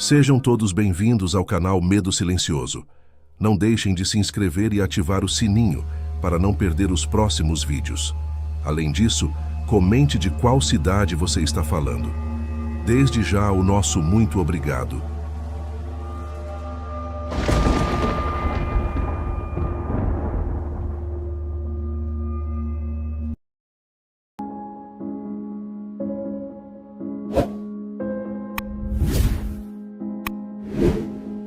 Sejam todos bem-vindos ao canal Medo Silencioso. Não deixem de se inscrever e ativar o sininho para não perder os próximos vídeos. Além disso, comente de qual cidade você está falando. Desde já, o nosso muito obrigado.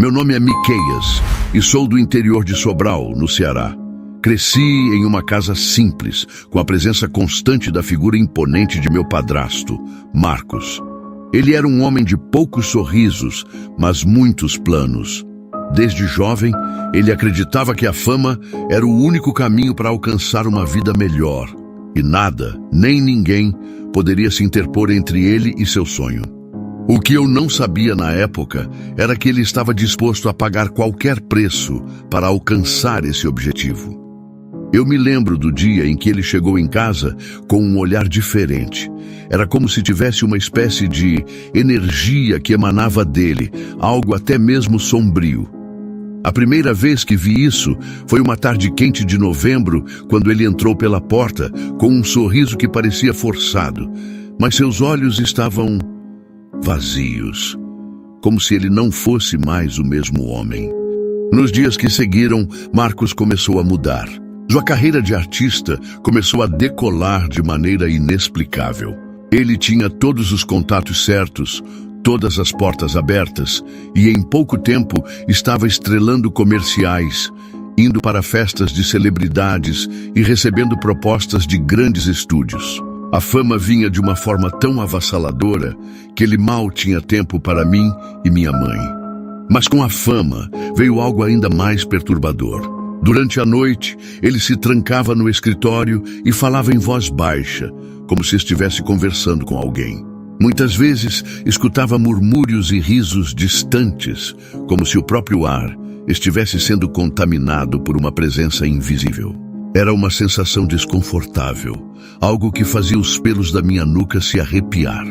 Meu nome é Miqueias e sou do interior de Sobral, no Ceará. Cresci em uma casa simples, com a presença constante da figura imponente de meu padrasto, Marcos. Ele era um homem de poucos sorrisos, mas muitos planos. Desde jovem, ele acreditava que a fama era o único caminho para alcançar uma vida melhor. E nada, nem ninguém, poderia se interpor entre ele e seu sonho. O que eu não sabia na época era que ele estava disposto a pagar qualquer preço para alcançar esse objetivo. Eu me lembro do dia em que ele chegou em casa com um olhar diferente. Era como se tivesse uma espécie de energia que emanava dele, algo até mesmo sombrio. A primeira vez que vi isso foi uma tarde quente de novembro, quando ele entrou pela porta com um sorriso que parecia forçado, mas seus olhos estavam vazios, como se ele não fosse mais o mesmo homem. Nos dias que seguiram, Marcos começou a mudar. Sua carreira de artista começou a decolar de maneira inexplicável. Ele tinha todos os contatos certos, todas as portas abertas, e em pouco tempo estava estrelando comerciais, indo para festas de celebridades e recebendo propostas de grandes estúdios. A fama vinha de uma forma tão avassaladora que ele mal tinha tempo para mim e minha mãe. Mas com a fama veio algo ainda mais perturbador. Durante a noite, ele se trancava no escritório e falava em voz baixa, como se estivesse conversando com alguém. Muitas vezes, escutava murmúrios e risos distantes, como se o próprio ar estivesse sendo contaminado por uma presença invisível. Era uma sensação desconfortável, algo que fazia os pelos da minha nuca se arrepiar.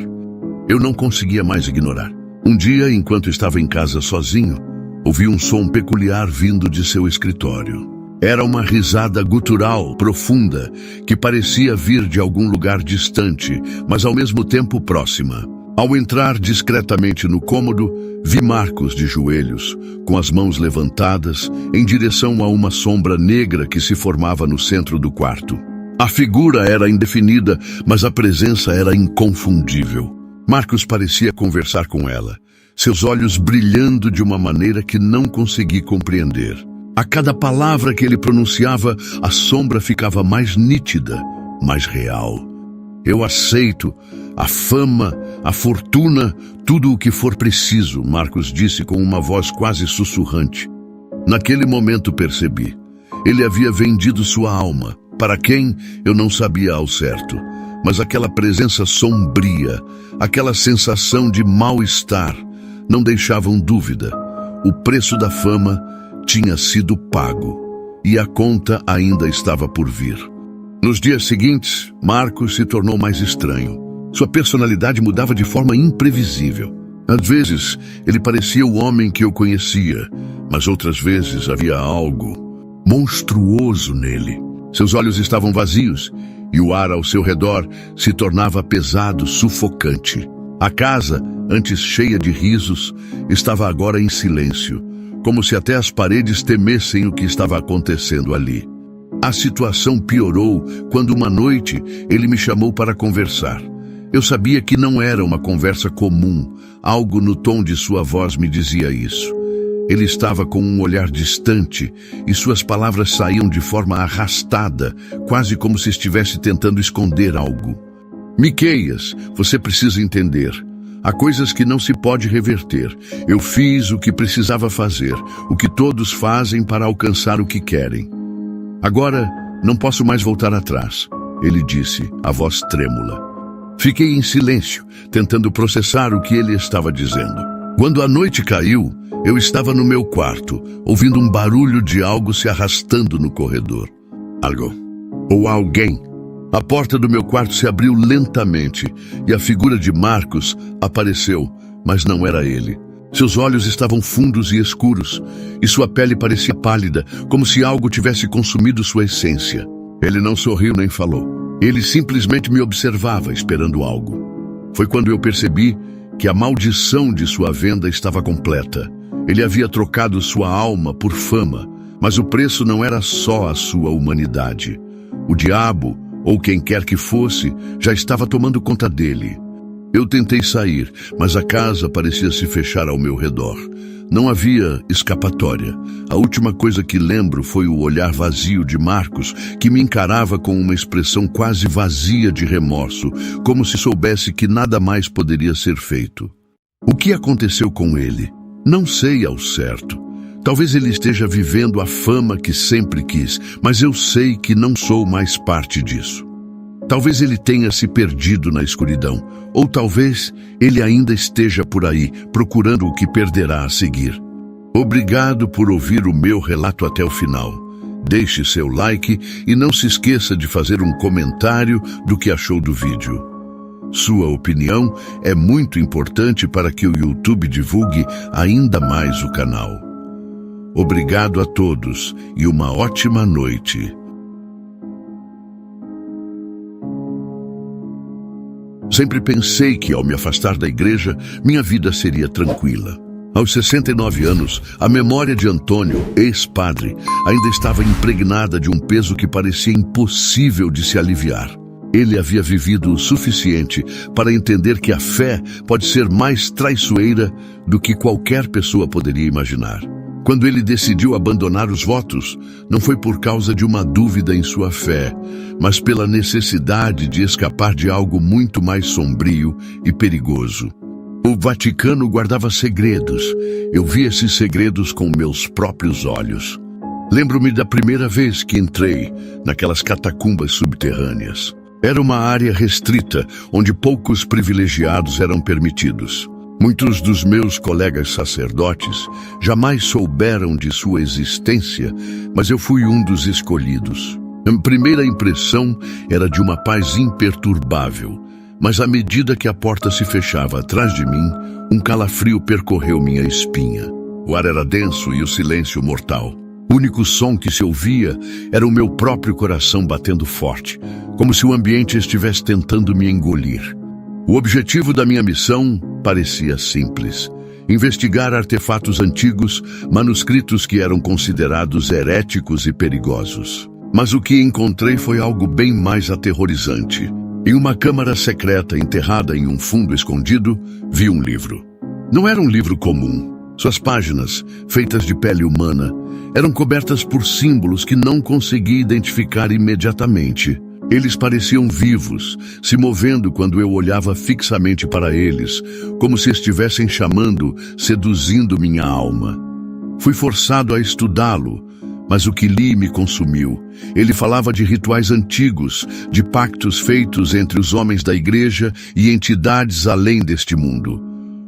Eu não conseguia mais ignorar. Um dia, enquanto estava em casa sozinho, ouvi um som peculiar vindo de seu escritório. Era uma risada gutural, profunda, que parecia vir de algum lugar distante, mas ao mesmo tempo próxima. Ao entrar discretamente no cômodo, vi Marcos de joelhos, com as mãos levantadas, em direção a uma sombra negra que se formava no centro do quarto. A figura era indefinida, mas a presença era inconfundível. Marcos parecia conversar com ela, seus olhos brilhando de uma maneira que não consegui compreender. A cada palavra que ele pronunciava, a sombra ficava mais nítida, mais real. Eu aceito a fama, a fortuna, tudo o que for preciso, Marcos disse com uma voz quase sussurrante. Naquele momento percebi. Ele havia vendido sua alma. Para quem, eu não sabia ao certo. Mas aquela presença sombria, aquela sensação de mal-estar, não deixavam dúvida. O preço da fama tinha sido pago. E a conta ainda estava por vir. Nos dias seguintes, Marcos se tornou mais estranho. Sua personalidade mudava de forma imprevisível. Às vezes, ele parecia o homem que eu conhecia, mas outras vezes havia algo monstruoso nele. Seus olhos estavam vazios e o ar ao seu redor se tornava pesado, sufocante. A casa, antes cheia de risos, estava agora em silêncio, como se até as paredes temessem o que estava acontecendo ali. A situação piorou quando uma noite ele me chamou para conversar. Eu sabia que não era uma conversa comum, algo no tom de sua voz me dizia isso. Ele estava com um olhar distante e suas palavras saíam de forma arrastada, quase como se estivesse tentando esconder algo. Miqueias, você precisa entender. Há coisas que não se pode reverter. Eu fiz o que precisava fazer, o que todos fazem para alcançar o que querem. Agora, não posso mais voltar atrás, ele disse, a voz trêmula. Fiquei em silêncio, tentando processar o que ele estava dizendo. Quando a noite caiu, eu estava no meu quarto, ouvindo um barulho de algo se arrastando no corredor. Algo. Ou alguém. A porta do meu quarto se abriu lentamente e a figura de Marcos apareceu, mas não era ele. Seus olhos estavam fundos e escuros, e sua pele parecia pálida, como se algo tivesse consumido sua essência. Ele não sorriu nem falou. Ele simplesmente me observava, esperando algo. Foi quando eu percebi que a maldição de sua venda estava completa. Ele havia trocado sua alma por fama, mas o preço não era só a sua humanidade. O diabo, ou quem quer que fosse, já estava tomando conta dele. Eu tentei sair, mas a casa parecia se fechar ao meu redor. Não havia escapatória. A última coisa que lembro foi o olhar vazio de Marcos, que me encarava com uma expressão quase vazia de remorso, como se soubesse que nada mais poderia ser feito. O que aconteceu com ele? Não sei ao certo. Talvez ele esteja vivendo a fama que sempre quis, mas eu sei que não sou mais parte disso. Talvez ele tenha se perdido na escuridão, ou talvez ele ainda esteja por aí, procurando o que perderá a seguir. Obrigado por ouvir o meu relato até o final. Deixe seu like e não se esqueça de fazer um comentário do que achou do vídeo. Sua opinião é muito importante para que o YouTube divulgue ainda mais o canal. Obrigado a todos e uma ótima noite. Sempre pensei que, ao me afastar da igreja, minha vida seria tranquila. Aos 69 anos, a memória de Antônio, ex-padre, ainda estava impregnada de um peso que parecia impossível de se aliviar. Ele havia vivido o suficiente para entender que a fé pode ser mais traiçoeira do que qualquer pessoa poderia imaginar. Quando ele decidiu abandonar os votos, não foi por causa de uma dúvida em sua fé, mas pela necessidade de escapar de algo muito mais sombrio e perigoso. O Vaticano guardava segredos. Eu vi esses segredos com meus próprios olhos. Lembro-me da primeira vez que entrei naquelas catacumbas subterrâneas. Era uma área restrita, onde poucos privilegiados eram permitidos. Muitos dos meus colegas sacerdotes jamais souberam de sua existência, mas eu fui um dos escolhidos. A primeira impressão era de uma paz imperturbável, mas à medida que a porta se fechava atrás de mim, um calafrio percorreu minha espinha. O ar era denso e o silêncio mortal. O único som que se ouvia era o meu próprio coração batendo forte, como se o ambiente estivesse tentando me engolir. O objetivo da minha missão parecia simples: investigar artefatos antigos, manuscritos que eram considerados heréticos e perigosos. Mas o que encontrei foi algo bem mais aterrorizante. Em uma câmara secreta enterrada em um fundo escondido, vi um livro. Não era um livro comum. Suas páginas, feitas de pele humana, eram cobertas por símbolos que não consegui identificar imediatamente. Eles pareciam vivos, se movendo quando eu olhava fixamente para eles, como se estivessem chamando, seduzindo minha alma. Fui forçado a estudá-lo, mas o que li me consumiu. Ele falava de rituais antigos, de pactos feitos entre os homens da igreja e entidades além deste mundo.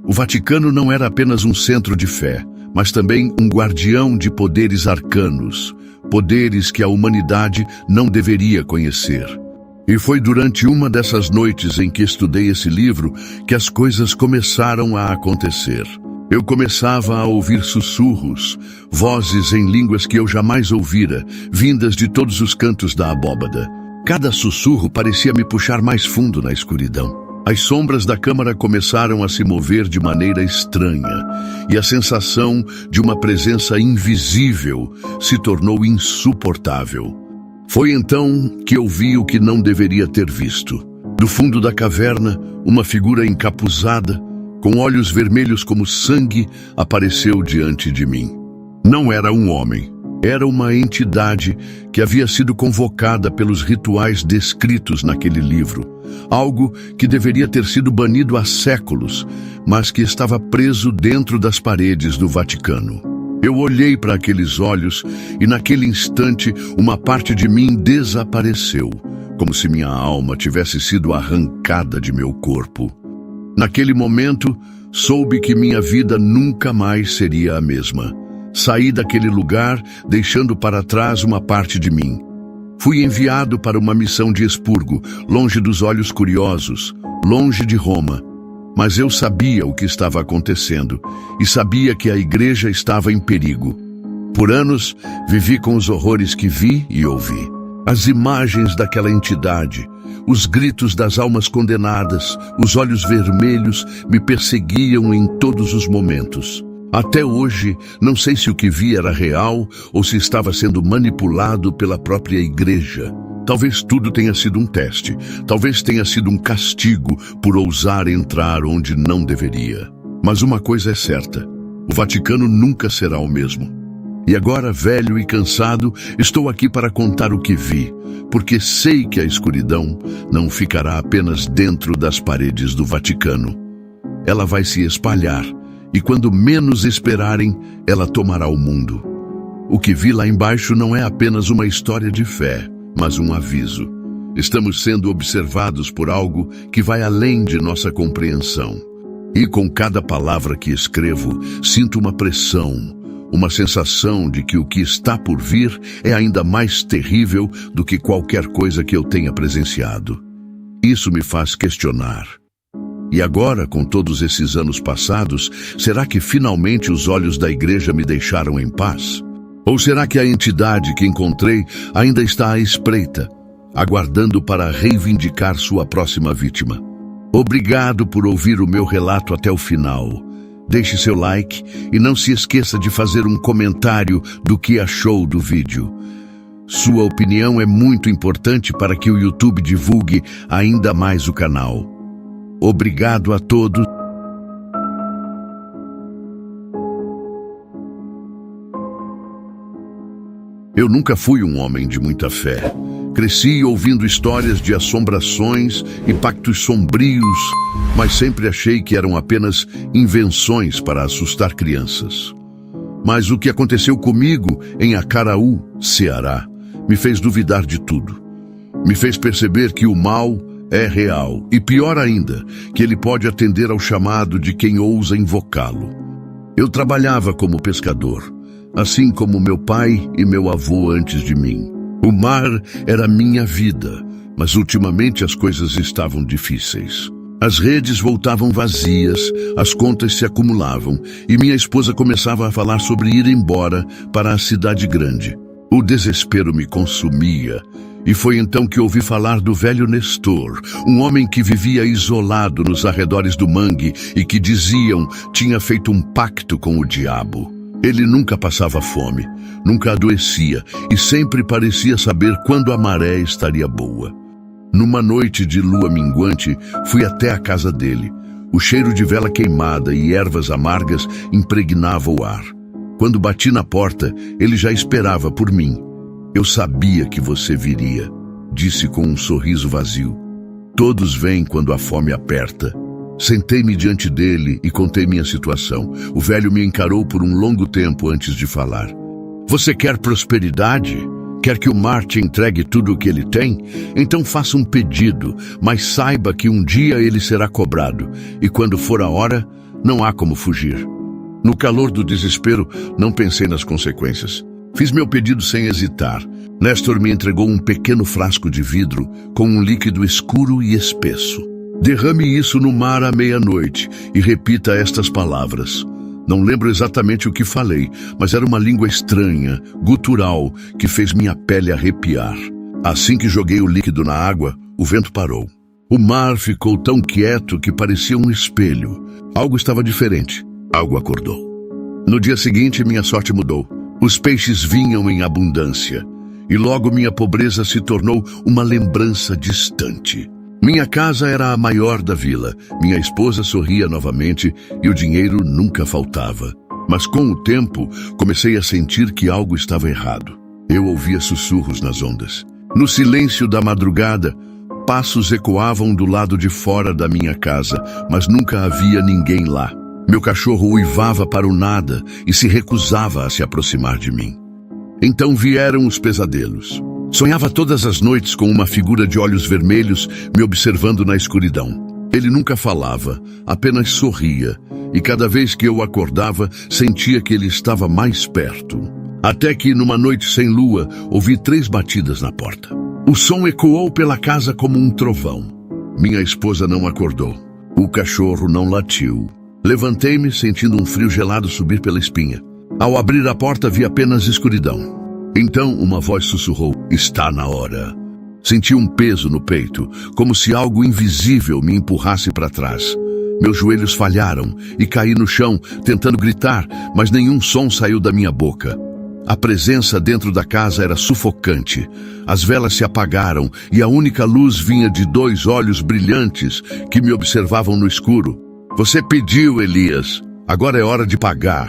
O Vaticano não era apenas um centro de fé, mas também um guardião de poderes arcanos, poderes que a humanidade não deveria conhecer. E foi durante uma dessas noites em que estudei esse livro que as coisas começaram a acontecer. Eu começava a ouvir sussurros, vozes em línguas que eu jamais ouvira, vindas de todos os cantos da abóbada. Cada sussurro parecia me puxar mais fundo na escuridão. As sombras da câmara começaram a se mover de maneira estranha, e a sensação de uma presença invisível se tornou insuportável. Foi então que eu vi o que não deveria ter visto. Do fundo da caverna, uma figura encapuzada, com olhos vermelhos como sangue, apareceu diante de mim. Não era um homem. Era uma entidade que havia sido convocada pelos rituais descritos naquele livro. Algo que deveria ter sido banido há séculos, mas que estava preso dentro das paredes do Vaticano. Eu olhei para aqueles olhos e naquele instante uma parte de mim desapareceu, como se minha alma tivesse sido arrancada de meu corpo. Naquele momento, soube que minha vida nunca mais seria a mesma. Saí daquele lugar, deixando para trás uma parte de mim. Fui enviado para uma missão de expurgo, longe dos olhos curiosos, longe de Roma. Mas eu sabia o que estava acontecendo e sabia que a igreja estava em perigo. Por anos, vivi com os horrores que vi e ouvi. As imagens daquela entidade, os gritos das almas condenadas, os olhos vermelhos me perseguiam em todos os momentos. Até hoje, não sei se o que vi era real ou se estava sendo manipulado pela própria igreja. Talvez tudo tenha sido um teste, talvez tenha sido um castigo por ousar entrar onde não deveria. Mas uma coisa é certa, o Vaticano nunca será o mesmo. E agora, velho e cansado, estou aqui para contar o que vi, porque sei que a escuridão não ficará apenas dentro das paredes do Vaticano. Ela vai se espalhar, e quando menos esperarem, ela tomará o mundo. O que vi lá embaixo não é apenas uma história de fé, mas um aviso. Estamos sendo observados por algo que vai além de nossa compreensão. E com cada palavra que escrevo, sinto uma pressão, uma sensação de que o que está por vir é ainda mais terrível do que qualquer coisa que eu tenha presenciado. Isso me faz questionar. E agora, com todos esses anos passados, será que finalmente os olhos da igreja me deixaram em paz? Ou será que a entidade que encontrei ainda está à espreita, aguardando para reivindicar sua próxima vítima? Obrigado por ouvir o meu relato até o final. Deixe seu like e não se esqueça de fazer um comentário do que achou do vídeo. Sua opinião é muito importante para que o YouTube divulgue ainda mais o canal. Obrigado a todos. Eu nunca fui um homem de muita fé. Cresci ouvindo histórias de assombrações e pactos sombrios, mas sempre achei que eram apenas invenções para assustar crianças. Mas o que aconteceu comigo em Acaraú, Ceará, me fez duvidar de tudo. Me fez perceber que o mal é real e, pior ainda, que ele pode atender ao chamado de quem ousa invocá-lo. Eu trabalhava como pescador, assim como meu pai e meu avô antes de mim. O mar era minha vida, mas ultimamente as coisas estavam difíceis. As redes voltavam vazias, as contas se acumulavam e minha esposa começava a falar sobre ir embora para a cidade grande. O desespero me consumia e foi então que ouvi falar do velho Nestor, um homem que vivia isolado nos arredores do mangue e que diziam tinha feito um pacto com o diabo. Ele nunca passava fome, nunca adoecia e sempre parecia saber quando a maré estaria boa. Numa noite de lua minguante, fui até a casa dele. O cheiro de vela queimada e ervas amargas impregnava o ar. Quando bati na porta, ele já esperava por mim. Eu sabia que você viria, disse com um sorriso vazio. Todos vêm quando a fome aperta. Sentei-me diante dele e contei minha situação. O velho me encarou por um longo tempo antes de falar. Você quer prosperidade? Quer que o mar te entregue tudo o que ele tem? Então faça um pedido, mas saiba que um dia ele será cobrado, e quando for a hora, não há como fugir. No calor do desespero, não pensei nas consequências. Fiz meu pedido sem hesitar. Nestor me entregou um pequeno frasco de vidro com um líquido escuro e espesso. Derrame isso no mar à meia-noite e repita estas palavras. Não lembro exatamente o que falei, mas era uma língua estranha, gutural, que fez minha pele arrepiar. Assim que joguei o líquido na água, o vento parou. O mar ficou tão quieto que parecia um espelho. Algo estava diferente. Algo acordou. No dia seguinte, minha sorte mudou. Os peixes vinham em abundância, e logo minha pobreza se tornou uma lembrança distante. Minha casa era a maior da vila, minha esposa sorria novamente e o dinheiro nunca faltava. Mas com o tempo, comecei a sentir que algo estava errado. Eu ouvia sussurros nas ondas. No silêncio da madrugada, passos ecoavam do lado de fora da minha casa, mas nunca havia ninguém lá. Meu cachorro uivava para o nada e se recusava a se aproximar de mim. Então vieram os pesadelos. Sonhava todas as noites com uma figura de olhos vermelhos me observando na escuridão. Ele nunca falava, apenas sorria, e cada vez que eu acordava, sentia que ele estava mais perto. Até que, numa noite sem lua, ouvi 3 batidas na porta. O som ecoou pela casa como um trovão. Minha esposa não acordou. O cachorro não latiu. Levantei-me, sentindo um frio gelado subir pela espinha. Ao abrir a porta, vi apenas escuridão. Então uma voz sussurrou: "Está na hora." Senti um peso no peito, como se algo invisível me empurrasse para trás. Meus joelhos falharam e caí no chão, tentando gritar, mas nenhum som saiu da minha boca. A presença dentro da casa era sufocante. As velas se apagaram e a única luz vinha de 2 olhos brilhantes que me observavam no escuro. "Você pediu, Elias. Agora é hora de pagar."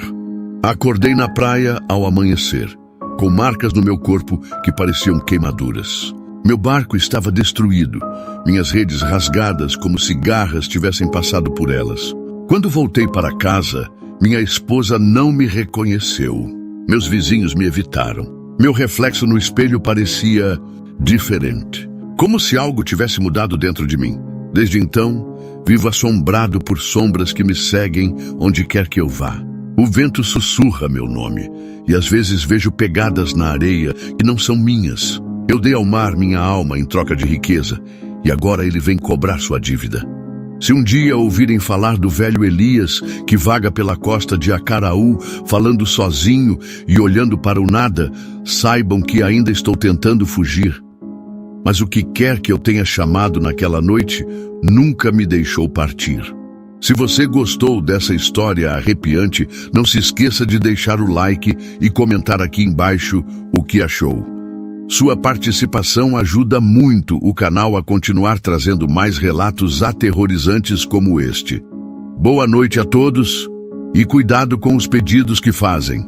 Acordei na praia ao amanhecer, com marcas no meu corpo que pareciam queimaduras. Meu barco estava destruído, minhas redes rasgadas como se garras tivessem passado por elas. Quando voltei para casa, minha esposa não me reconheceu. Meus vizinhos me evitaram. Meu reflexo no espelho parecia diferente, como se algo tivesse mudado dentro de mim. Desde então, vivo assombrado por sombras que me seguem onde quer que eu vá. O vento sussurra meu nome, e às vezes vejo pegadas na areia que não são minhas. Eu dei ao mar minha alma em troca de riqueza, e agora ele vem cobrar sua dívida. Se um dia ouvirem falar do velho Elias, que vaga pela costa de Acaraú, falando sozinho e olhando para o nada, saibam que ainda estou tentando fugir. Mas o que quer que eu tenha chamado naquela noite, nunca me deixou partir. Se você gostou dessa história arrepiante, não se esqueça de deixar o like e comentar aqui embaixo o que achou. Sua participação ajuda muito o canal a continuar trazendo mais relatos aterrorizantes como este. Boa noite a todos e cuidado com os pedidos que fazem.